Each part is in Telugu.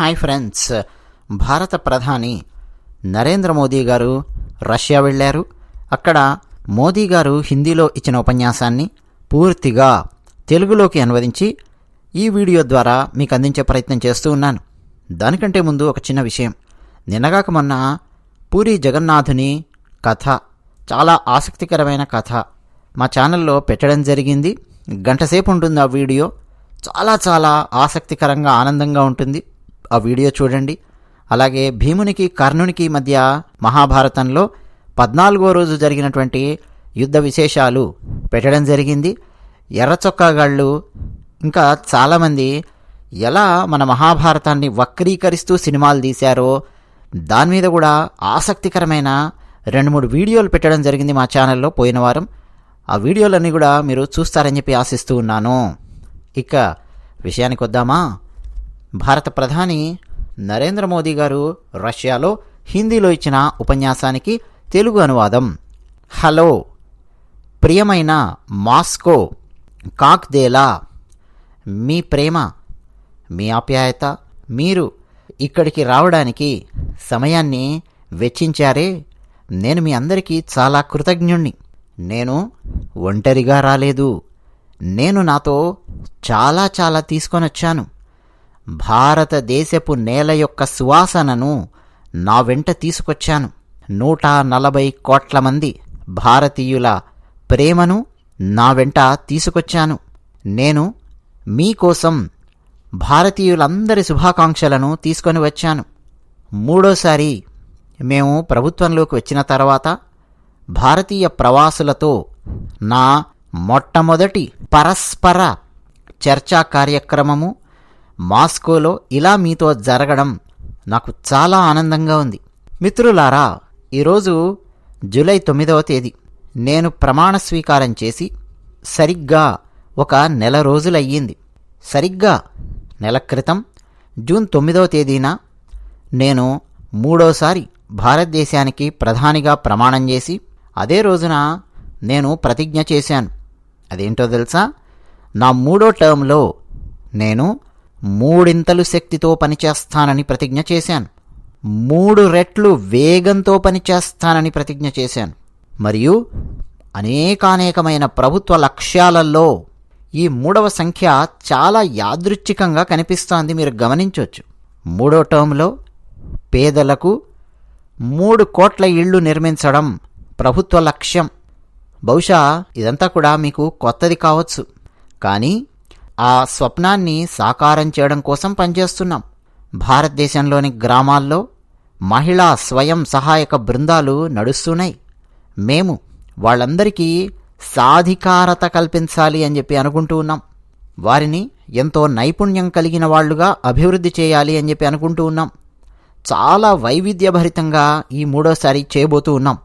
హాయ్ ఫ్రెండ్స్, భారత ప్రధాని నరేంద్ర మోదీ గారు రష్యా వెళ్ళారు. అక్కడ మోదీ గారు హిందీలో ఇచ్చిన ఉపన్యాసాన్ని పూర్తిగా తెలుగులోకి అనువదించి ఈ వీడియో ద్వారా మీకు అందించే ప్రయత్నం చేస్తూ ఉన్నాను. దానికంటే ముందు ఒక చిన్న విషయం. నిన్నగాక మొన్న పూరి జగన్నాథుని కథ, చాలా ఆసక్తికరమైన కథ మా ఛానల్లో పెట్టడం జరిగింది. గంటసేపు ఉంటుంది ఆ వీడియో. చాలా ఆసక్తికరంగా, ఆనందంగా ఉంటుంది. ఆ వీడియో చూడండి. అలాగే భీమునికి కర్ణునికి మధ్య మహాభారతంలో 14వ రోజు జరిగినటువంటి యుద్ధ విశేషాలు పెట్టడం జరిగింది. ఎర్రచొక్కాగాళ్ళు ఇంకా చాలామంది ఎలా మన మహాభారతాన్ని వక్రీకరిస్తూ సినిమాలు తీశారో దాని మీద కూడా ఆసక్తికరమైన 2-3 వీడియోలు పెట్టడం జరిగింది మా ఛానల్లో పోయిన వారం. ఆ వీడియోలన్నీ కూడా మీరు చూస్తారని చెప్పి ఆశిస్తూ ఉన్నాను. ఇక విషయానికి వద్దామా. భారత ప్రధాని నరేంద్ర మోదీ గారు రష్యాలో హిందీలో ఇచ్చిన ఉపన్యాసానికి తెలుగు అనువాదం. హలో ప్రియమైన మాస్కో కాక్దేలా, మీ ప్రేమ, మీ ఆప్యాయత, మీరు ఇక్కడికి రావడానికి సమయాన్ని వెచ్చించారే, నేను మీ అందరికీ చాలా కృతజ్ఞుణ్ణి. నేను ఒంటరిగా రాలేదు. నేను నాతో చాలా తీసుకొని వచ్చాను. భారతదేశపు నేల యొక్క సువాసనను నా వెంట తీసుకొచ్చాను. 140 కోట్ల మంది భారతీయుల ప్రేమను నా వెంట తీసుకొచ్చాను. నేను మీకోసం భారతీయులందరి శుభాకాంక్షలను తీసుకొని వచ్చాను. మూడోసారి మేము ప్రభుత్వంలోకి వచ్చిన తర్వాత భారతీయ ప్రవాసులతో నా మొట్టమొదటి పరస్పర చర్చా కార్యక్రమము మాస్కోలో ఇలా మీతో జరగడం నాకు చాలా ఆనందంగా ఉంది. మిత్రులారా, ఈరోజు జూలై 9వ తేదీ. నేను ప్రమాణ స్వీకారం చేసి సరిగ్గా 1 నెల రోజులయ్యింది. సరిగ్గా నెల క్రితం జూన్ 9వ తేదీన నేను 3వసారి భారతదేశానికి ప్రధానిగా ప్రమాణం చేసి అదే రోజున నేను ప్రతిజ్ఞ చేశాను. అదేంటో తెలుసా? నా 3వ టర్మ్లో నేను 3 శక్తితో పనిచేస్తానని ప్రతిజ్ఞ చేశాను. 3 రెట్లు వేగంతో పనిచేస్తానని ప్రతిజ్ఞ చేశాను. మరియు అనేకమైన ప్రభుత్వ లక్ష్యాలలో ఈ 3వ సంఖ్య చాలా యాదృచ్ఛికంగా కనిపిస్తోంది. మీరు గమనించవచ్చు. 3వ టర్మ్లో పేదలకు 3 కోట్ల ఇళ్ళు నిర్మించడం ప్రభుత్వ లక్ష్యం. బహుశా ఇదంతా కూడా మీకు కొత్తది కావచ్చు, కానీ ఆ స్వప్నాన్ని సాకారం చేయడం కోసం పనిచేస్తున్నాం. భారతదేశంలోని గ్రామాల్లో మహిళా స్వయం సహాయక బృందాలు నడుస్తున్నాయి. మేము వాళ్ళందరికీ సాధికారత కల్పించాలి అని చెప్పి అనుకుంటూ ఉన్నాం. వారిని ఎంతో నైపుణ్యం కలిగిన వాళ్లుగా అభివృద్ధి చేయాలి అని చెప్పి అనుకుంటూ ఉన్నాం. చాలా వైవిధ్యభరితంగా ఈ 3వసారి చేయబోతూ ఉన్నాం.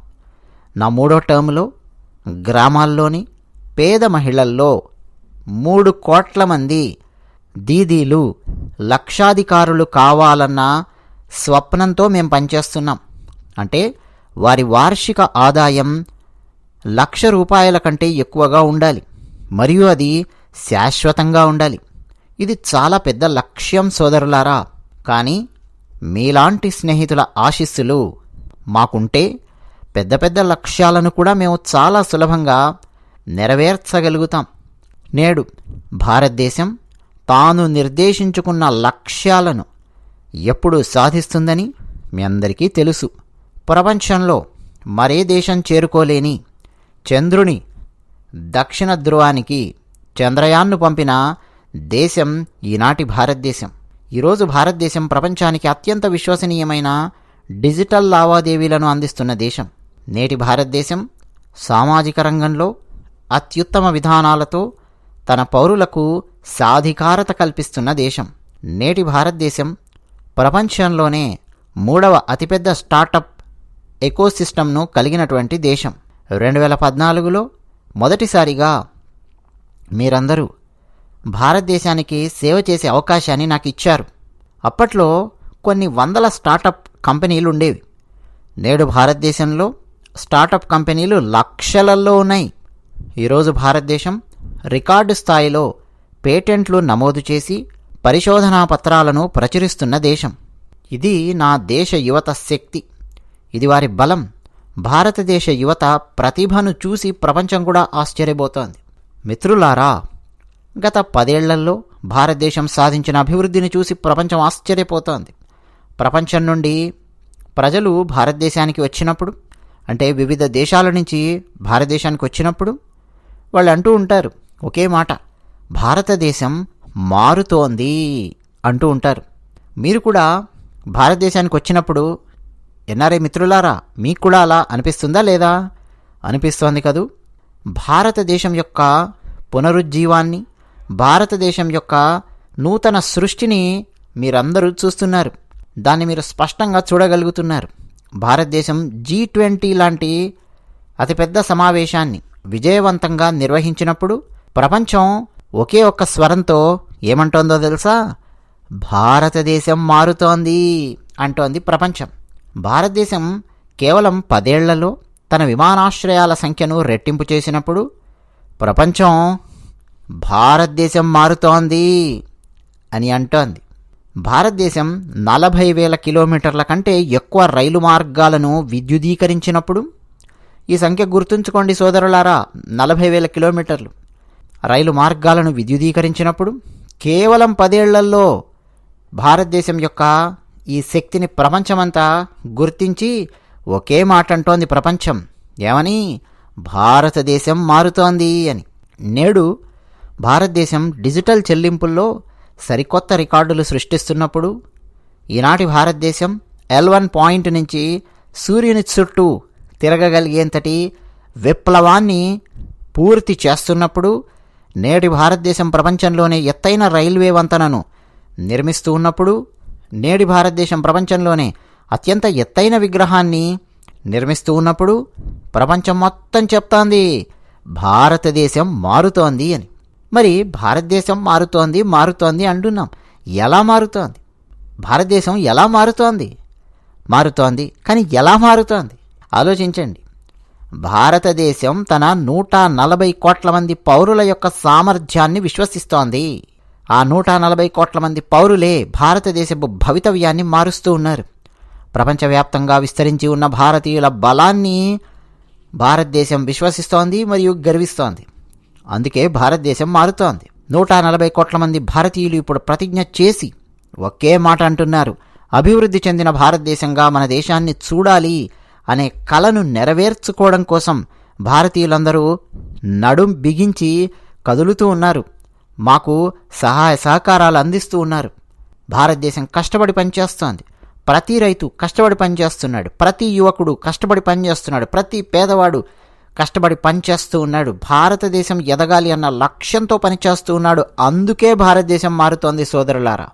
నా 3వ టర్మ్లో గ్రామాల్లోని పేద మహిళల్లో 3 కోట్ల మంది దీదీలు లక్షాధికారులు కావాలన్న స్వప్నంతో మేము పనిచేస్తున్నాం. అంటే వారి వార్షిక ఆదాయం ₹1,00,000 కంటే ఎక్కువగా ఉండాలి, మరియు అది శాశ్వతంగా ఉండాలి. ఇది చాలా పెద్ద లక్ష్యం సోదరులారా. కానీ మీలాంటి స్నేహితుల ఆశీస్సులు మాకుంటే పెద్ద లక్ష్యాలను కూడా మేము చాలా సులభంగా నెరవేర్చగలుగుతాం. నేడు భారతదేశం తాను నిర్దేశించుకున్న లక్ష్యాలను ఎప్పుడు సాధిస్తుందని మీ అందరికీ తెలుసు. ప్రపంచంలో మరే దేశం చేరుకోలేని చంద్రుని దక్షిణ ధ్రువానికి చంద్రయాన్ను పంపిన దేశం ఈనాటి భారతదేశం. ఈరోజు భారతదేశం ప్రపంచానికి అత్యంత విశ్వసనీయమైన డిజిటల్ లావాదేవీలను అందిస్తున్న దేశం. నేటి భారతదేశం సామాజిక రంగంలో అత్యుత్తమ విధానాలతో తన పౌరులకు సాధికారత కల్పిస్తున్న దేశం. నేటి భారతదేశం ప్రపంచంలోనే 3వ అతిపెద్ద స్టార్టప్ ఎకోసిస్టమ్ను కలిగినటువంటి దేశం. 2014లో మొదటిసారిగా మీరందరూ భారతదేశానికి సేవ చేసే అవకాశాన్ని నాకు ఇచ్చారు. అప్పట్లో కొన్ని వందల స్టార్టప్ కంపెనీలు ఉండేవి. నేడు భారతదేశంలో స్టార్టప్ కంపెనీలు లక్షలలో ఉన్నాయి. ఈరోజు భారతదేశం రికార్డు స్థాయిలో పేటెంట్లు నమోదు చేసి పరిశోధనా పత్రాలను ప్రచురిస్తున్న దేశం. ఇది నా దేశ యువత శక్తి, ఇది వారి బలం. భారతదేశ యువత ప్రతిభను చూసి ప్రపంచం కూడా ఆశ్చర్యపోతోంది. మిత్రులారా, గత 10 ఏళ్లలో భారతదేశం సాధించిన అభివృద్ధిని చూసి ప్రపంచం ఆశ్చర్యపోతోంది. ప్రపంచం నుండి ప్రజలు భారతదేశానికి వచ్చినప్పుడు, అంటే వివిధ దేశాల నుంచి భారతదేశానికి వచ్చినప్పుడు వాళ్ళు అంటూ ఉంటారు ఒకే మాట, భారతదేశం మారుతోంది అంటూ ఉంటారు. మీరు కూడా భారతదేశానికి వచ్చినప్పుడు ఎన్ఆర్ఐ మిత్రులారా, మీకు కూడా అలా అనిపిస్తుందా లేదా? అనిపిస్తోంది కదూ. భారతదేశం యొక్క పునరుజ్జీవాన్ని, భారతదేశం యొక్క నూతన సృష్టిని మీరందరూ చూస్తున్నారు. దాన్ని మీరు స్పష్టంగా చూడగలుగుతున్నారు. భారతదేశం G20 లాంటి అతిపెద్ద సమావేశాన్ని విజయవంతంగా నిర్వహించినప్పుడు ప్రపంచం ఒకే ఒక్క స్వరంతో ఏమంటోందో తెలుసా? భారతదేశం మారుతోంది అంటోంది ప్రపంచం. భారతదేశం కేవలం 10 ఏళ్లలో తన విమానాశ్రయాల సంఖ్యను రెట్టింపు చేసినప్పుడు ప్రపంచం భారతదేశం మారుతోంది అని అంటోంది. భారతదేశం 40,000 కిలోమీటర్ల కంటే ఎక్కువ రైలు మార్గాలను విద్యుదీకరించినప్పుడు, ఈ సంఖ్య గుర్తుంచుకోండి సోదరులారా, 40,000 కిలోమీటర్లు రైలు మార్గాలను విద్యుదీకరించినప్పుడు కేవలం 10 ఏళ్లలో భారతదేశం యొక్క ఈ శక్తిని ప్రపంచమంతా గుర్తించి ఒకే మాట అంటోంది ప్రపంచం. ఏమని? భారతదేశం మారుతోంది అని. నేడు భారతదేశం డిజిటల్ చెల్లింపుల్లో సరికొత్త రికార్డులు సృష్టిస్తున్నప్పుడు, ఈనాటి భారతదేశం L1 పాయింట్ నుంచి సూర్యుని చుట్టూ తిరగగలిగేంతటి విప్లవాన్ని పూర్తి చేస్తున్నప్పుడు, నేటి భారతదేశం ప్రపంచంలోనే ఎత్తైన రైల్వే వంతెనను నిర్మిస్తూ ఉన్నప్పుడు, నేటి భారతదేశం ప్రపంచంలోనే అత్యంత ఎత్తైన విగ్రహాన్ని నిర్మిస్తూ ఉన్నప్పుడు ప్రపంచం మొత్తం చెప్తోంది భారతదేశం మారుతోంది అని. మరి భారతదేశం మారుతోంది అంటున్నాం. ఎలా మారుతోంది? భారతదేశం ఎలా మారుతోంది కానీ ఎలా మారుతోంది? ఆలోచించండి. భారతదేశం తన 140 కోట్ల మంది పౌరుల యొక్క సామర్థ్యాన్ని విశ్వసిస్తోంది. ఆ 140 కోట్ల మంది పౌరులే భారతదేశపు భవితవ్యాన్ని మారుస్తూ ఉన్నారు. ప్రపంచవ్యాప్తంగా విస్తరించి ఉన్న భారతీయుల బలాన్ని భారతదేశం విశ్వసిస్తోంది మరియు గర్విస్తోంది. అందుకే భారతదేశం మారుతోంది. 140 కోట్ల మంది భారతీయులు ఇప్పుడు ప్రతిజ్ఞ చేసి ఒకే మాట అంటున్నారు, అభివృద్ధి చెందిన భారతదేశంగా మన దేశాన్ని చూడాలి అనే కలను నెరవేర్చుకోవడం కోసం భారతీయులందరూ నడుం బిగించి కదులుతూ ఉన్నారు. మాకు సహాయ సహకారాలు అందిస్తూ ఉన్నారు. భారతదేశం కష్టపడి పనిచేస్తోంది. ప్రతి రైతు కష్టపడి పనిచేస్తున్నాడు. ప్రతి యువకుడు కష్టపడి పనిచేస్తున్నాడు. ప్రతి పేదవాడు కష్టపడి పనిచేస్తూ ఉన్నాడు. భారతదేశం ఎదగాలి అన్న లక్ష్యంతో పనిచేస్తూ ఉన్నాడు. అందుకే భారతదేశం మారుతోంది సోదరులారా.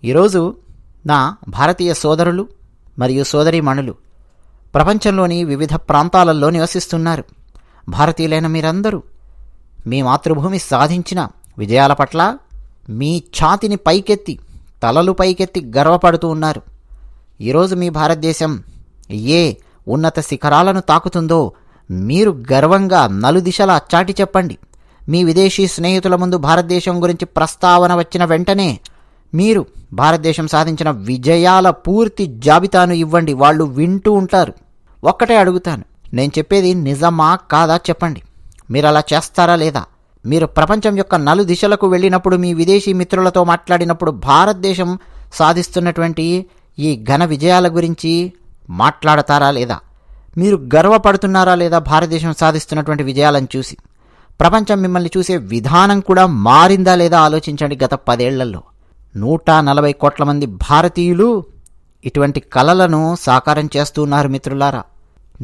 ఈరోజు నా భారతీయ సోదరులు మరియు సోదరీమణులు ప్రపంచంలోని వివిధ ప్రాంతాలలో నివసిస్తున్నారు. భారతీయులైన మీరందరూ మీ మాతృభూమి సాధించిన విజయాల పట్ల మీ ఛాతిని పైకెత్తి, తలలు పైకెత్తి గర్వపడుతూ ఉన్నారు. ఈరోజు మీ భారతదేశం ఏ ఉన్నత శిఖరాలను తాకుతుందో మీరు గర్వంగా నలుదిశలా చాటి చెప్పండి. మీ విదేశీ స్నేహితుల ముందు భారతదేశం గురించి ప్రస్తావన వచ్చిన వెంటనే మీరు భారతదేశం సాధించిన విజయాల పూర్తి జాబితాను ఇవ్వండి. వాళ్ళు వింటూ ఉంటారు. ఒక్కటే అడుగుతాను, నేను చెప్పేది నిజమా కాదా చెప్పండి. మీరు అలా చేస్తారా లేదా? మీరు ప్రపంచం యొక్క నలుదిశలకు వెళ్ళినప్పుడు, మీ విదేశీ మిత్రులతో మాట్లాడినప్పుడు భారతదేశం సాధిస్తున్నటువంటి ఈ ఘన విజయాల గురించి మాట్లాడతారా లేదా? మీరు గర్వపడుతున్నారా లేదా భారతదేశం సాధిస్తున్నటువంటి విజయాలను చూసి? ప్రపంచం మిమ్మల్ని చూసే విధానం కూడా మారిందా లేదా ఆలోచించండి. గత 10 ఏళ్లలో 140 కోట్ల మంది భారతీయులు ఇటువంటి కలలను సాకారం చేస్తూ ఉన్నారు మిత్రులారా.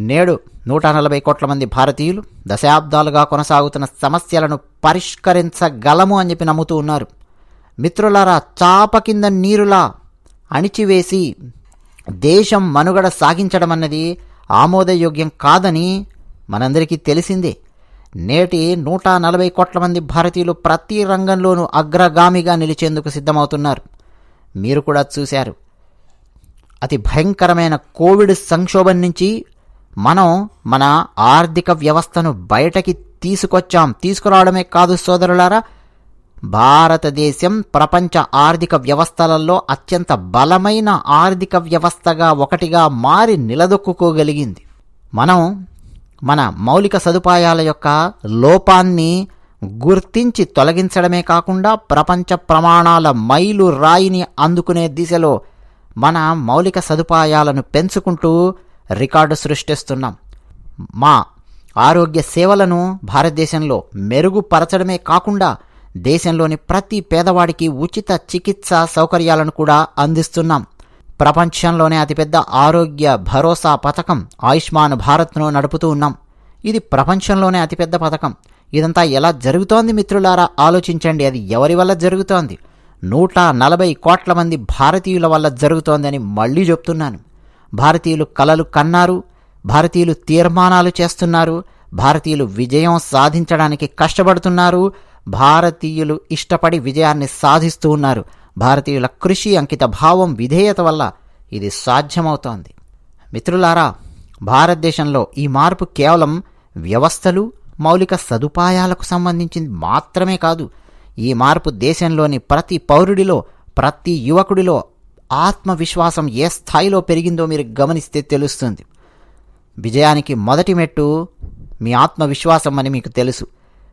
నేడు 140 కోట్ల మంది భారతీయులు దశాబ్దాలుగా కొనసాగుతున్న సమస్యలను పరిష్కరించగలము అని చెప్పి నమ్ముతూ ఉన్నారు. మిత్రులారా, చాప కింద నీరులా అణిచివేసి దేశం మనుగడ సాగించడం అన్నది ఆమోదయోగ్యం కాదని మనందరికీ తెలిసిందే. నేటి 140 కోట్ల మంది భారతీయులు ప్రతి రంగంలోనూ అగ్రగామిగా నిలిచేందుకు సిద్ధమవుతున్నారు. మీరు కూడా చూశారు, అతి భయంకరమైన కోవిడ్ సంక్షోభం నుంచి మనం మన ఆర్థిక వ్యవస్థను బయటకి తీసుకురావడమే కాదు సోదరులారా, భారతదేశం ప్రపంచ ఆర్థిక వ్యవస్థలలో అత్యంత బలమైన ఆర్థిక వ్యవస్థగా ఒకటిగా మారి నిలదొక్కుకోగలిగింది. మనం మన మౌలిక సదుపాయాల యొక్క లోపాన్ని గుర్తించి తొలగించడమే కాకుండా ప్రపంచ ప్రమాణాల మైలు రాయిని అందుకునే దిశలో మన మౌలిక సదుపాయాలను పెంచుకుంటూ రికార్డు సృష్టిస్తున్నాం. మా ఆరోగ్య సేవలను భారతదేశంలో మెరుగుపరచడమే కాకుండా దేశంలోని ప్రతి పేదవాడికి ఉచిత చికిత్సా సౌకర్యాలను కూడా అందిస్తున్నాం. ప్రపంచంలోనే అతిపెద్ద ఆరోగ్య భరోసా పథకం ఆయుష్మాన్ భారత్ను నడుపుతూ ఉన్నాం. ఇది ప్రపంచంలోనే అతిపెద్ద పథకం. ఇదంతా ఎలా జరుగుతోంది మిత్రులారా, ఆలోచించండి. అది ఎవరి వల్ల జరుగుతోంది? 140 కోట్ల మంది భారతీయుల వల్ల జరుగుతోందని మళ్ళీ చెప్తున్నాను. భారతీయులు కలలు కన్నారు, భారతీయులు తీర్మానాలు చేస్తున్నారు, భారతీయులు విజయం సాధించడానికి కష్టపడుతున్నారు, భారతీయులు ఇష్టపడి విజయాన్ని సాధిస్తూ ఉన్నారు. భారతీయుల కృషి, అంకిత భావం, విధేయత వల్ల ఇది సాధ్యమవుతోంది. మిత్రులారా, భారతదేశంలో ఈ మార్పు కేవలం వ్యవస్థలు, మౌలిక సదుపాయాలకు సంబంధించింది మాత్రమే కాదు. ఈ మార్పు దేశంలోని ప్రతి పౌరుడిలో, ప్రతి యువకుడిలో ఆత్మవిశ్వాసం ఏ స్థాయిలో పెరిగిందో మీరు గమనిస్తే తెలుస్తుంది. విజయానికి మొదటి మెట్టు మీ ఆత్మవిశ్వాసం అని మీకు తెలుసు.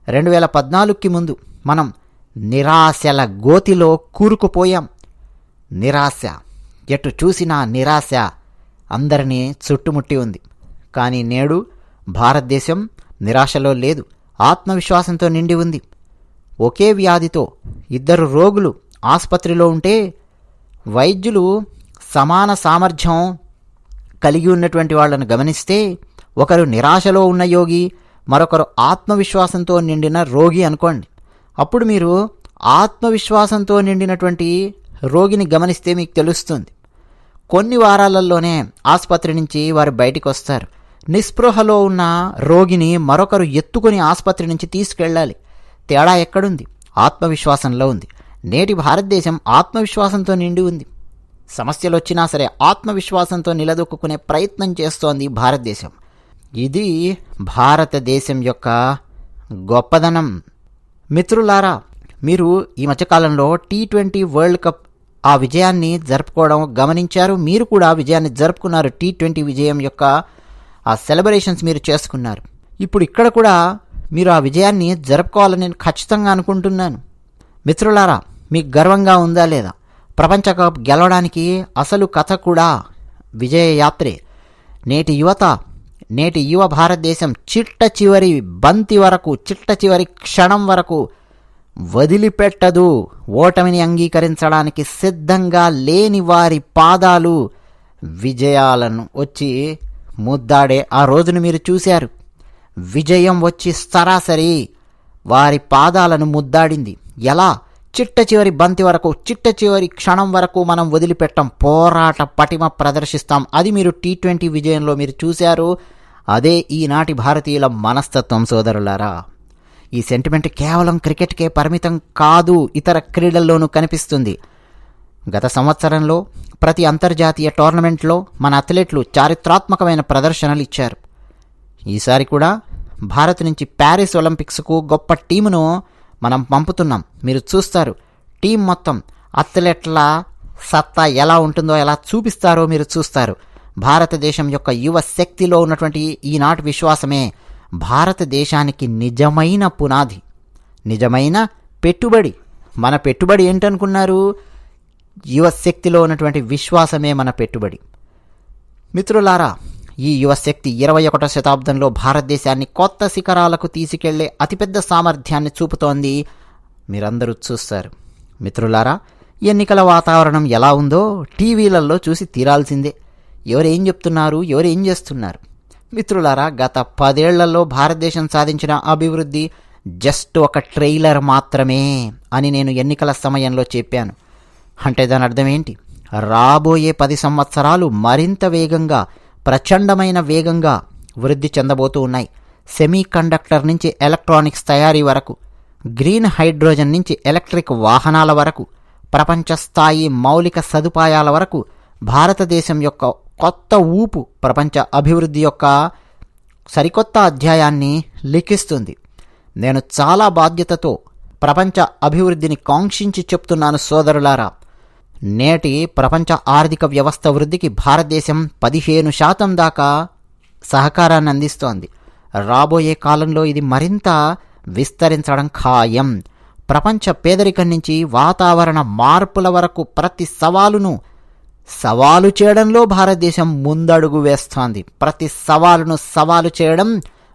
2014కి ముందు మనం నిరాశల గోతిలో కూరుకుపోయాం. నిరాశ, ఎటు చూసినా నిరాశ అందరినీ చుట్టుముట్టి ఉంది. కానీ నేడు భారతదేశం నిరాశలో లేదు, ఆత్మవిశ్వాసంతో నిండి ఉంది. ఒకే వ్యాధితో 2 రోగులు ఆసుపత్రిలో ఉంటే వైద్యులు సమాన సామర్థ్యం కలిగి ఉన్నటువంటి వాళ్ళను గమనిస్తే ఒకరు నిరాశలో ఉన్న యోగి, మరొకరు ఆత్మవిశ్వాసంతో నిండిన రోగి అనుకోండి. అప్పుడు మీరు ఆత్మవిశ్వాసంతో నిండినటువంటి రోగిని గమనిస్తే మీకు తెలుస్తుంది. కొన్ని వారాలలోనే ఆసుపత్రి నుంచి వారు బయటికి వస్తారు. నిస్పృహలో ఉన్న రోగిని మరొకరు ఎత్తుకొని ఆసుపత్రి నుంచి తీసుకెళ్ళాలి. తేడా ఎక్కడుంది? ఆత్మవిశ్వాసంలో ఉంది. నేటి భారతదేశం ఆత్మవిశ్వాసంతో నిండి ఉంది. సమస్యలు వచ్చినా సరే ఆత్మవిశ్వాసంతో నిలదొక్కునే ప్రయత్నం చేస్తోంది భారతదేశం. ఇది భారతదేశం యొక్క గొప్పదనం. మిత్రులారా, మీరు ఈ మధ్యకాలంలో T20 వరల్డ్ కప్ ఆ విజయాన్ని జరుపుకోవడం గమనించారు. మీరు కూడా విజయాన్ని జరుపుకున్నారు. T20 విజయం యొక్క ఆ సెలబ్రేషన్స్ మీరు చేసుకున్నారు. ఇప్పుడు ఇక్కడ కూడా మీరు ఆ విజయాన్ని జరుపుకోవాలని నేను ఖచ్చితంగా అనుకుంటున్నాను. మిత్రులారా, మీకు గర్వంగా ఉందా లేదా? ప్రపంచ కప్ గెలవడానికి అసలు కథ కూడా విజయ యాత్రే. నేటి యువ భారతదేశం చిట్ట చివరి బంతి వరకు, చిట్ట చివరి క్షణం వరకు వదిలిపెట్టదు. ఓటమిని అంగీకరించడానికి సిద్ధంగా లేని వారి పాదాలు విజయాలను వచ్చి ముద్దాడే ఆ రోజును మీరు చూశారు. విజయం వచ్చి సరాసరి వారి పాదాలను ముద్దాడింది. ఎలా? చిట్ట చివరి బంతి వరకు, చిట్ట చివరి క్షణం వరకు మనం వదిలిపెట్టాం. పోరాట పటిమ ప్రదర్శిస్తాం. అది మీరు T20 విజయంలో మీరు చూశారు. అదే ఈనాటి భారతీయుల మనస్తత్వం సోదరులారా. ఈ సెంటిమెంట్ కేవలం క్రికెట్కే పరిమితం కాదు, ఇతర క్రీడల్లోనూ కనిపిస్తుంది. గత సంవత్సరంలో ప్రతి అంతర్జాతీయ టోర్నమెంట్లో మన అథ్లెట్లు చారిత్రాత్మకమైన ప్రదర్శనలు ఇచ్చారు. ఈసారి కూడా భారత్ నుంచి ప్యారిస్ ఒలింపిక్స్కు గొప్ప టీమును మనం పంపుతున్నాం. మీరు చూస్తారు, టీం మొత్తం అథ్లెట్ల సత్తా ఎలా ఉంటుందో, ఎలా చూపిస్తారో మీరు చూస్తారు. భారతదేశం యొక్క యువ శక్తిలో ఉన్నటువంటి ఈనాటి విశ్వాసమే భారతదేశానికి నిజమైన పునాది, నిజమైన పెట్టుబడి. మన పెట్టుబడి ఏంటనుకున్నారు? యువశక్తిలో ఉన్నటువంటి విశ్వాసమే మన పెట్టుబడి. మిత్రులారా, ఈ యువశక్తి 21వ శతాబ్దంలో భారతదేశాన్ని కొత్త శిఖరాలకు తీసుకెళ్లే అతిపెద్ద సామర్థ్యాన్ని చూపుతోంది. మీరందరూ చూస్తారు. మిత్రులారా, ఎన్నికల వాతావరణం ఎలా ఉందో టీవీలలో చూసి తీరాల్సిందే. ఎవరేం చెప్తున్నారు, ఎవరేం చేస్తున్నారు? మిత్రులారా, గత 10 ఏళ్లలో భారతదేశం సాధించిన అభివృద్ధి జస్ట్ ఒక ట్రైలర్ మాత్రమే అని నేను ఎన్నికల సమయంలో చెప్పాను. అంటే దాని అర్థం ఏంటి? రాబోయే 10 సంవత్సరాలు మరింత వేగంగా, ప్రచండమైన వేగంగా వృద్ధి చెందబోతూ ఉన్నాయి. సెమీ కండక్టర్ నుంచి ఎలక్ట్రానిక్స్ తయారీ వరకు, గ్రీన్ హైడ్రోజన్ నుంచి ఎలక్ట్రిక్ వాహనాల వరకు, ప్రపంచ స్థాయి మౌలిక సదుపాయాల వరకు భారతదేశం యొక్క కొత్త ఊపు ప్రపంచ అభివృద్ధి యొక్క సరికొత్త అధ్యాయాన్ని లిఖిస్తుంది. నేను చాలా బాధ్యతతో ప్రపంచ అభివృద్ధిని కాంక్షించి చెప్తున్నాను సోదరులారా. నేటి ప్రపంచ ఆర్థిక వ్యవస్థ వృద్ధికి భారతదేశం 15% దాకా సహకారాన్ని అందిస్తోంది. రాబోయే కాలంలో ఇది మరింత విస్తరించడం ఖాయం. ప్రపంచ పేదరికం నుంచి వాతావరణ మార్పుల వరకు ప్రతి సవాలు చేయడంలో భారతదేశం ముందడుగు వేస్తోంది. ప్రతి సవాలును సవాలు చేయడం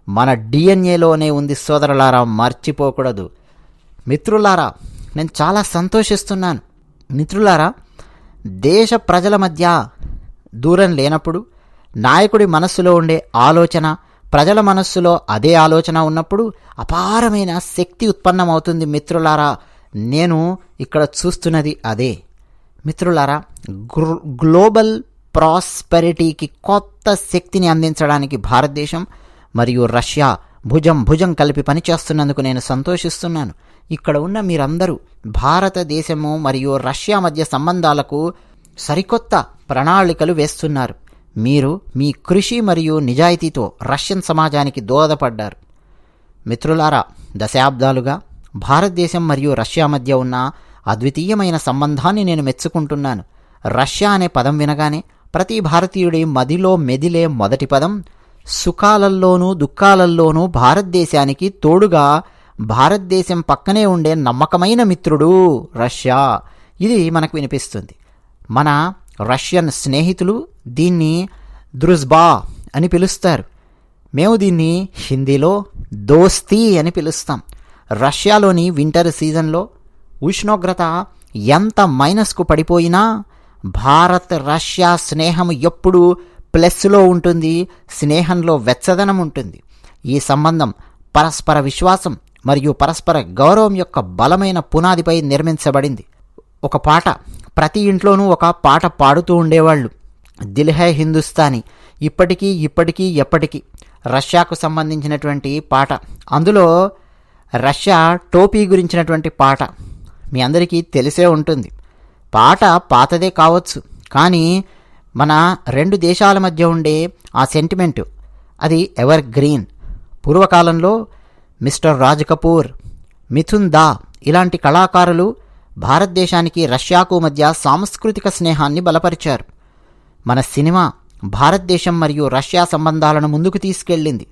మన డిఎన్ఏలోనే ఉంది సోదరులారా, మర్చిపోకూడదు. మిత్రులారా, నేను చాలా సంతోషిస్తున్నాను. మిత్రులారా, దేశ ప్రజల మధ్య దూరం లేనప్పుడు, నాయకుడి మనస్సులో ఉండే ఆలోచన ప్రజల మనస్సులో అదే ఆలోచన ఉన్నప్పుడు అపారమైన శక్తి ఉత్పన్నమవుతుంది. మిత్రులారా, నేను ఇక్కడ చూస్తున్నది అదే. మిత్రులారా, గ్లోబల్ ప్రాస్పెరిటీకి కొత్త శక్తిని అందించడానికి భారతదేశం మరియు రష్యా భుజం కలిపి పనిచేస్తున్నందుకు నేను సంతోషిస్తున్నాను. ఇక్కడ ఉన్న మీరందరూ భారతదేశము మరియు రష్యా మధ్య సంబంధాలకు సరికొత్త ప్రణాళికలు వేస్తున్నారు. మీరు మీ కృషి మరియు నిజాయితీతో రష్యన్ సమాజానికి దోహదపడ్డారు. మిత్రులారా, దశాబ్దాలుగా భారతదేశం మరియు రష్యా మధ్య ఉన్న అద్వితీయమైన సంబంధాన్ని నేను మెచ్చుకుంటున్నాను. రష్యా అనే పదం వినగానే ప్రతి భారతీయుడి మదిలో మెదిలే మొదటి పదం, సుఖాలల్లోనూ దుఃఖాలల్లోనూ భారతదేశానికి తోడుగా భారతదేశం పక్కనే ఉండే నమ్మకమైన మిత్రుడు రష్యా, ఇది మనకు వినిపిస్తుంది. మన రష్యన్ స్నేహితులు దీన్ని ద్రుజ్బా అని పిలుస్తారు. మేము దీన్ని హిందీలో దోస్తీ అని పిలుస్తాం. రష్యాలోని వింటర్ సీజన్లో ఉష్ణోగ్రత ఎంత మైనస్కు పడిపోయినా భారత్ రష్యా స్నేహం ఎప్పుడూ ప్లస్లో ఉంటుంది. స్నేహంలో వెచ్చదనం ఉంటుంది. ఈ సంబంధం పరస్పర విశ్వాసం మరియు పరస్పర గౌరవం యొక్క బలమైన పునాదిపై నిర్మించబడింది. ఒక పాట, ప్రతి ఇంట్లోనూ ఒక పాట పాడుతూ ఉండేవాళ్ళు, దిల్ హై హిందుస్తానీ, ఇప్పటికీ ఎప్పటికీ, రష్యాకు సంబంధించినటువంటి పాట. అందులో రష్యా టోపీ గురించినటువంటి పాట మీ అందరికీ తెలిసే ఉంటుంది. పాట పాతదే కావచ్చు, కానీ మన రెండు దేశాల మధ్య ఉండే ఆ సెంటిమెంటు అది ఎవర్ గ్రీన్. పూర్వకాలంలో మిస్టర్ రాజ్ కపూర్, మిథున్ దా ఇలాంటి కళాకారులు భారతదేశానికి రష్యాకు మధ్య సాంస్కృతిక స్నేహాన్ని బలపరిచారు. మన సినిమా భారతదేశం మరియు రష్యా సంబంధాలను ముందుకు తీసుకెళ్ళింది.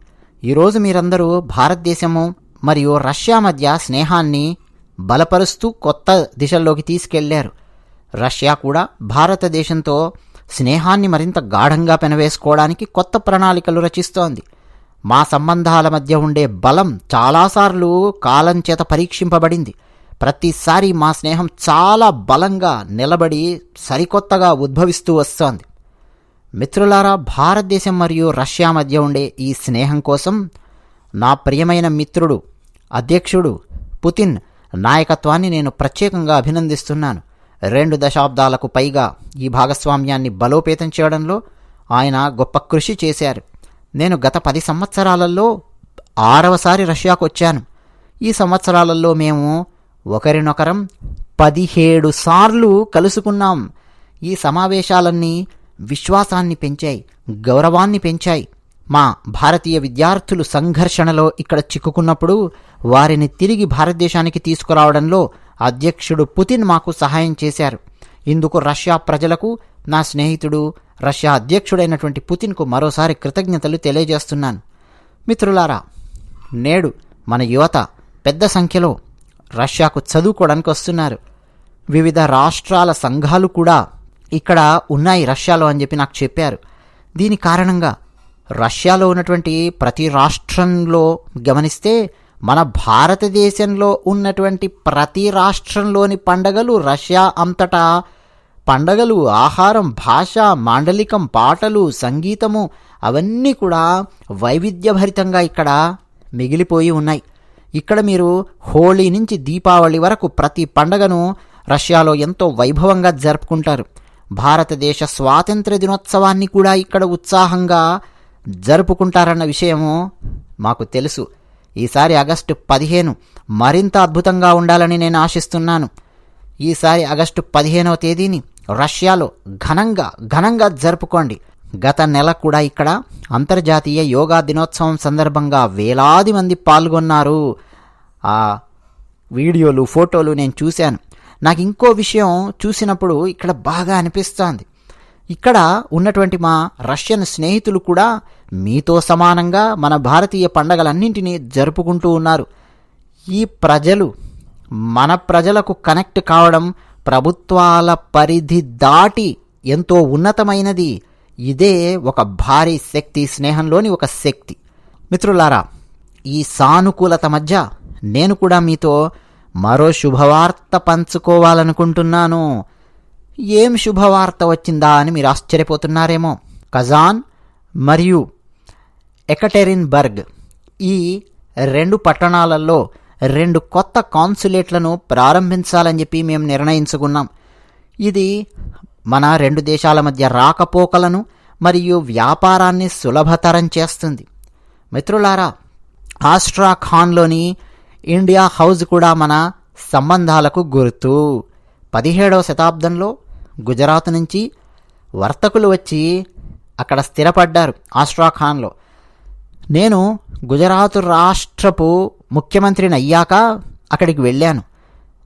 ఈరోజు మీరందరూ భారతదేశము మరియు రష్యా మధ్య స్నేహాన్ని బలపరుస్తూ కొత్త దిశల్లోకి తీసుకెళ్లారు. రష్యా కూడా భారతదేశంతో స్నేహాన్ని మరింత గాఢంగా పెనవేసుకోవడానికి కొత్త ప్రణాళికలు రచిస్తోంది. మా సంబంధాల మధ్య ఉండే బలం చాలాసార్లు కాలం చేత పరీక్షింపబడింది. ప్రతిసారి మా స్నేహం చాలా బలంగా నిలబడి సరికొత్తగా ఉద్భవిస్తూ వస్తోంది. మిత్రులారా, భారతదేశం మరియు రష్యా మధ్య ఉండే ఈ స్నేహం కోసం నా ప్రియమైన మిత్రుడు అధ్యక్షుడు పుతిన్ నాయకత్వాన్ని నేను ప్రత్యేకంగా అభినందిస్తున్నాను. 2 దశాబ్దాలకు పైగా ఈ భాగస్వామ్యాన్ని బలోపేతం చేయడంలో ఆయన గొప్ప కృషి చేశారు. నేను గత 10 సంవత్సరాలలో 6వసారి రష్యాకు వచ్చాను. ఈ సంవత్సరాలలో మేము ఒకరినొకరం 17 సార్లు కలుసుకున్నాం. ఈ సమావేశాలన్నీ విశ్వాసాన్ని పెంచాయి, గౌరవాన్ని పెంచాయి. మా భారతీయ విద్యార్థులు సంఘర్షణలో ఇక్కడ చిక్కుకున్నప్పుడు వారిని తిరిగి భారతదేశానికి తీసుకురావడంలో అధ్యక్షుడు పుతిన్ మాకు సహాయం చేశారు. ఇందుకు రష్యా ప్రజలకు, నా స్నేహితుడు రష్యా అధ్యక్షుడైనటువంటి పుతిన్కు మరోసారి కృతజ్ఞతలు తెలియజేస్తున్నాను. మిత్రులారా, నేడు మన యువత పెద్ద సంఖ్యలో రష్యాకు చదువుకోవడానికి వస్తున్నారు. వివిధ రాష్ట్రాల సంఘాలు కూడా ఇక్కడ ఉన్నాయి రష్యాలో అని చెప్పి నాకు చెప్పారు. దీని కారణంగా రష్యాలో ఉన్నటువంటి ప్రతి రాష్ట్రంలో గమనిస్తే మన భారతదేశంలో ఉన్నటువంటి ప్రతి రాష్ట్రంలోని పండగలు రష్యా అంతటా పండగలు, ఆహారం, భాష, మాండలికం, పాటలు, సంగీతము అవన్నీ కూడా వైవిధ్యభరితంగా ఇక్కడ మిగిలిపోయి ఉన్నాయి. ఇక్కడ మీరు హోళీ నుంచి దీపావళి వరకు ప్రతి పండగను రష్యాలో ఎంతో వైభవంగా జరుపుకుంటారు. భారతదేశ స్వాతంత్ర్య దినోత్సవాన్ని కూడా ఇక్కడ ఉత్సాహంగా జరుపుకుంటారన్న విషయము మాకు తెలుసు. ఈసారి ఆగస్టు 15 మరింత అద్భుతంగా ఉండాలని నేను ఆశిస్తున్నాను. ఈసారి ఆగస్టు 15వ తేదీని రష్యాలో ఘనంగా జరుపుకోండి. గత నెల కూడా ఇక్కడ అంతర్జాతీయ యోగా దినోత్సవం సందర్భంగా వేలాది మంది పాల్గొన్నారు. ఆ వీడియోలు, ఫోటోలు నేను చూశాను. నాకు ఇంకో విషయం చూసినప్పుడు ఇక్కడ బాగా అనిపిస్తోంది. ఇక్కడ ఉన్నటువంటి మా రష్యన్ స్నేహితులు కూడా మీతో సమానంగా మన భారతీయ పండగలన్నింటినీ జరుపుకుంటూ ఉన్నారు. ఈ ప్రజలు మన ప్రజలకు కనెక్ట్ కావడం ప్రభుత్వాల పరిధి దాటి ఎంతో ఉన్నతమైనది. ఇదే ఒక భారీ శక్తి, స్నేహంలోని ఒక శక్తి. మిత్రులారా, ఈ సానుకూలత మధ్య నేను కూడా మీతో మరో శుభవార్త పంచుకోవాలనుకుంటున్నాను. ఏం శుభవార్త వచ్చిందా అని మీరు ఆశ్చర్యపోతున్నారేమో. కజాన్ మరియు ఎకటెరిన్బర్గ్ ఈ 2 పట్టణాలలో 2 కొత్త కాన్సులేట్లను ప్రారంభించాలని చెప్పి మేము నిర్ణయించుకున్నాం. ఇది మన 2 దేశాల మధ్య రాకపోకలను మరియు వ్యాపారాన్ని సులభతరం చేస్తుంది. మిత్రులారా, ఆస్ట్రాఖాన్లోని ఇండియా హౌజ్ కూడా మన సంబంధాలకు గుర్తు. 17వ శతాబ్దంలో గుజరాత్ నుంచి వర్తకులు వచ్చి అక్కడ స్థిరపడ్డారు ఆస్ట్రాఖాన్లో. నేను గుజరాత్ రాష్ట్రపు ముఖ్యమంత్రిని అయ్యాక అక్కడికి వెళ్ళాను.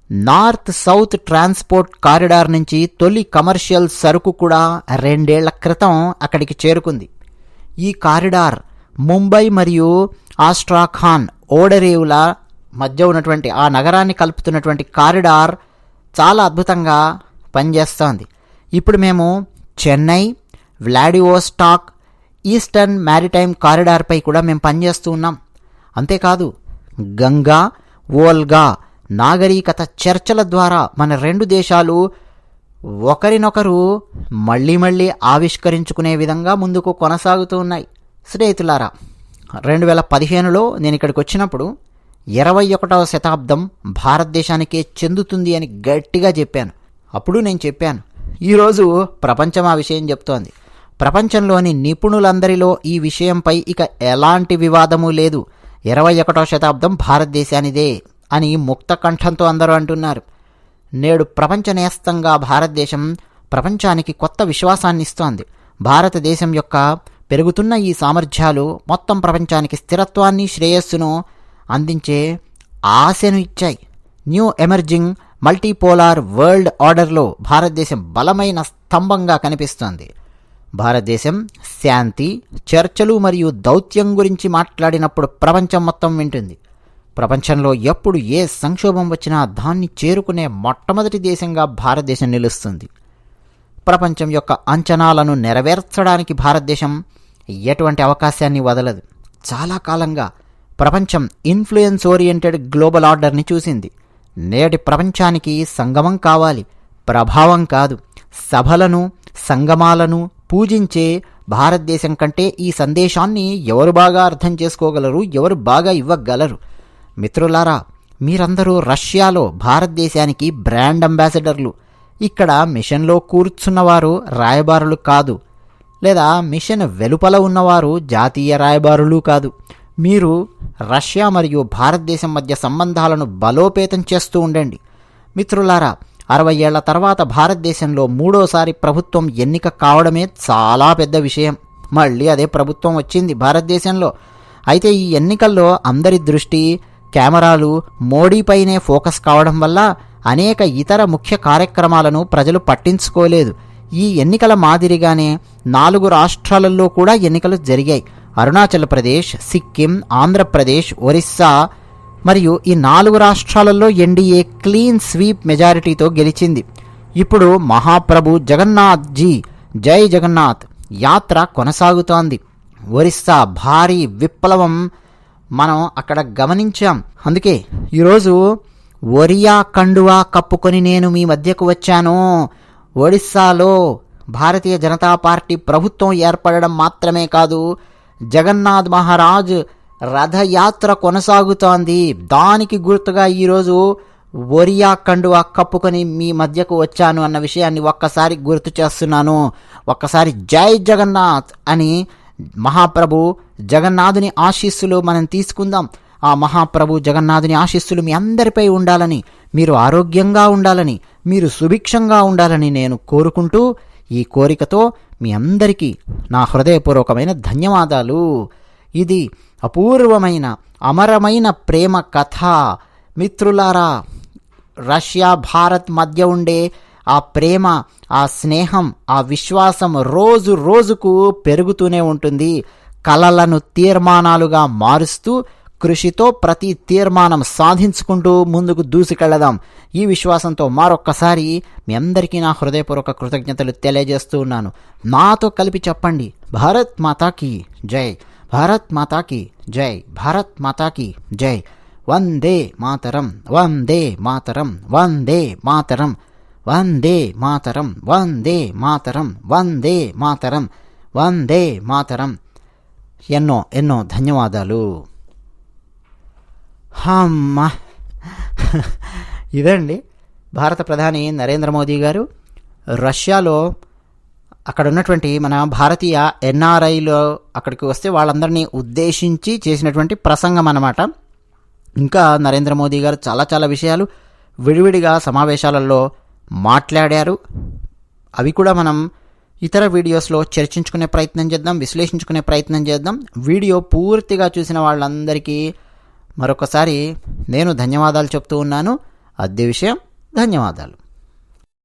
నార్త్ సౌత్ ట్రాన్స్పోర్ట్ కారిడార్ నుంచి తొలి కమర్షియల్ సరుకు కూడా 2 ఏళ్ల క్రితం అక్కడికి చేరుకుంది. ఈ కారిడార్ ముంబై మరియు ఆస్ట్రాఖాన్ ఓడరేవుల మధ్య ఉన్నటువంటి ఆ నగరాన్ని కలుపుతున్నటువంటి కారిడార్ చాలా అద్భుతంగా పనిచేస్తోంది. ఇప్పుడు మేము చెన్నై, వ్లాడివోస్టాక్, ఈస్టర్న్ మ్యారిటైమ్ కారిడార్పై కూడా మేము పనిచేస్తూ ఉన్నాం. అంతేకాదు, గంగా, వోల్గా నాగరికత చర్చల ద్వారా మన 2 దేశాలు ఒకరినొకరు మళ్ళీ మళ్ళీ ఆవిష్కరించుకునే విధంగా ముందుకు కొనసాగుతూ ఉన్నాయి. స్నేహితులారా, 2015లో నేను ఇక్కడికి వచ్చినప్పుడు 21వ శతాబ్దం భారతదేశానికే చెందుతుంది అని గట్టిగా చెప్పాను. అప్పుడు నేను చెప్పాను, ఈరోజు ప్రపంచం ఆ విషయం చెప్తోంది. ప్రపంచంలోని నిపుణులందరిలో ఈ విషయంపై ఇక ఎలాంటి వివాదము లేదు. 21వ శతాబ్దం భారతదేశానిదే అని ముక్త కంఠంతో అందరూ అంటున్నారు. నేడు ప్రపంచ నేస్తంగా భారతదేశం ప్రపంచానికి కొత్త విశ్వాసాన్ని ఇస్తోంది. భారతదేశం యొక్క పెరుగుతున్న ఈ సామర్థ్యాలు మొత్తం ప్రపంచానికి స్థిరత్వాన్ని, శ్రేయస్సును అందించే ఆశను ఇచ్చాయి. న్యూ ఎమర్జింగ్ మల్టీపోలార్ వరల్డ్ ఆర్డర్లో భారతదేశం బలమైన స్తంభంగా కనిపిస్తోంది. భారతదేశం శాంతి, చర్చలు మరియు దౌత్యం గురించి మాట్లాడినప్పుడు ప్రపంచం మొత్తం వింటుంది. ప్రపంచంలో ఎప్పుడు ఏ సంక్షోభం వచ్చినా దాన్ని చేరుకునే మొట్టమొదటి దేశంగా భారతదేశం నిలుస్తుంది. ప్రపంచం యొక్క అంచనాలను నెరవేర్చడానికి భారతదేశం ఎటువంటి అవకాశాన్ని వదలదు. చాలా కాలంగా ప్రపంచం ఇన్ఫ్లుయెన్స్ ఓరియంటెడ్ గ్లోబల్ ఆర్డర్ని చూసింది. నేటి ప్రపంచానికి సంగమం కావాలి, ప్రభావం కాదు. సభలను, సంగమాలను పూజించే భారతదేశం కంటే ఈ సందేశాన్ని ఎవరు బాగా అర్థం చేసుకోగలరు, ఎవరు బాగా ఇవ్వగలరు? మిత్రులారా, మీరందరూ రష్యాలో భారతదేశానికి బ్రాండ్ అంబాసిడర్లు. ఇక్కడ మిషన్లో కూర్చున్నవారు రాయబారులు కాదు, లేదా మిషన్ వెలుపల ఉన్నవారు జాతీయ రాయబారులు కాదు. మీరు రష్యా మరియు భారతదేశం మధ్య సంబంధాలను బలోపేతం చేస్తూ ఉండండి. మిత్రులారా, 60 ఏళ్ల తర్వాత భారతదేశంలో 3వసారి ప్రభుత్వం ఎన్నిక కావడమే చాలా పెద్ద విషయం. మళ్ళీ అదే ప్రభుత్వం వచ్చింది భారతదేశంలో. అయితే ఈ ఎన్నికల్లో అందరి దృష్టి, కెమెరాలు మోడీపైనే ఫోకస్ కావడం వల్ల అనేక ఇతర ముఖ్య కార్యక్రమాలను ప్రజలు పట్టించుకోలేదు. ఈ ఎన్నికల మాదిరిగానే 4 రాష్ట్రాలలో కూడా ఎన్నికలు జరిగాయి. అరుణాచల్ ప్రదేశ్, సిక్కిం, ఆంధ్రప్రదేశ్, ఒరిస్సా మరియు ఈ 4 రాష్ట్రాలలో ఎన్డీఏ క్లీన్ స్వీప్ మెజారిటీతో గెలిచింది. ఇప్పుడు మహాప్రభు జగన్నాథ్ జీ జై జగన్నాథ్ యాత్ర కొనసాగుతోంది. ఒరిస్సా భారీ విప్లవం మనం అక్కడ గమనించాం. అందుకే ఈరోజు ఒరియా కండువా కప్పుకొని నేను మీ మధ్యకు వచ్చాను. ఒడిస్సాలో భారతీయ జనతా పార్టీ ప్రభుత్వం ఏర్పడడం మాత్రమే కాదు, జగన్నాథ్ మహారాజ్ రథయాత్ర కొనసాగుతోంది. దానికి గుర్తుగా ఈరోజు ఒరియా కండువా కప్పుకొని మీ మధ్యకు వచ్చాను అన్న విషయాన్ని ఒక్కసారి గుర్తు చేస్తున్నాను. ఒక్కసారి జై జగన్నాథ్ అని మహాప్రభు జగన్నాథుని ఆశీస్సులు మనం తీసుకుందాం. ఆ మహాప్రభు జగన్నాథుని ఆశీస్సులు మీ అందరిపై ఉండాలని, మీరు ఆరోగ్యంగా ఉండాలని, మీరు సుభిక్షంగా ఉండాలని నేను కోరుకుంటూ, ఈ కోరికతో మీ అందరికీ నా హృదయపూర్వకమైన ధన్యవాదాలు. ఇది అపూర్వమైన, అమరమైన ప్రేమ కథ. మిత్రులారా, రష్యా భారత్ మధ్య ఉండే ఆ ప్రేమ, ఆ స్నేహం, ఆ విశ్వాసం రోజు రోజుకు పెరుగుతూనే ఉంటుంది. కలలను తీర్మానాలుగా మారుస్తూ కృషితో ప్రతి తీర్మానం సాధించుకుంటూ ముందుకు దూసుకెళ్దాం. ఈ విశ్వాసంతో మరొక్కసారి మీ అందరికీ నా హృదయపూర్వక కృతజ్ఞతలు తెలియజేస్తూ ఉన్నాను. నాతో కలిపి చెప్పండి, భారత్ మాతాకి జై, భారత్ మాతాకి జై, భారత్ మాతాకి జై. వందే మాతరం, వందే మాతరం, వందే మాతరం, వందే మాతరం, వందే మాతరం, వందే మాతరం, వందే మాతరం. ఎన్నో ఎన్నో ధన్యవాదాలు. అమ్మా, ఇదండి భారత ప్రధాని నరేంద్ర మోదీ గారు రష్యాలో అక్కడ ఉన్నటువంటి మన భారతీయ ఎన్ఆర్ఐలో అక్కడికి వస్తే వాళ్ళందరినీ ఉద్దేశించి చేసినటువంటి ప్రసంగం అన్నమాట. ఇంకా నరేంద్ర మోదీ గారు చాలా చాలా విషయాలు విడివిడిగా సమావేశాలలో మాట్లాడారు. అవి కూడా మనం ఇతర వీడియోస్లో చర్చించుకునే ప్రయత్నం చేద్దాం, విశ్లేషించుకునే ప్రయత్నం చేద్దాం. వీడియో పూర్తిగా చూసిన వాళ్ళందరికీ మరొకసారి నేను ధన్యవాదాలు చెప్తూ ఉన్నాను. అదే విషయం, ధన్యవాదాలు.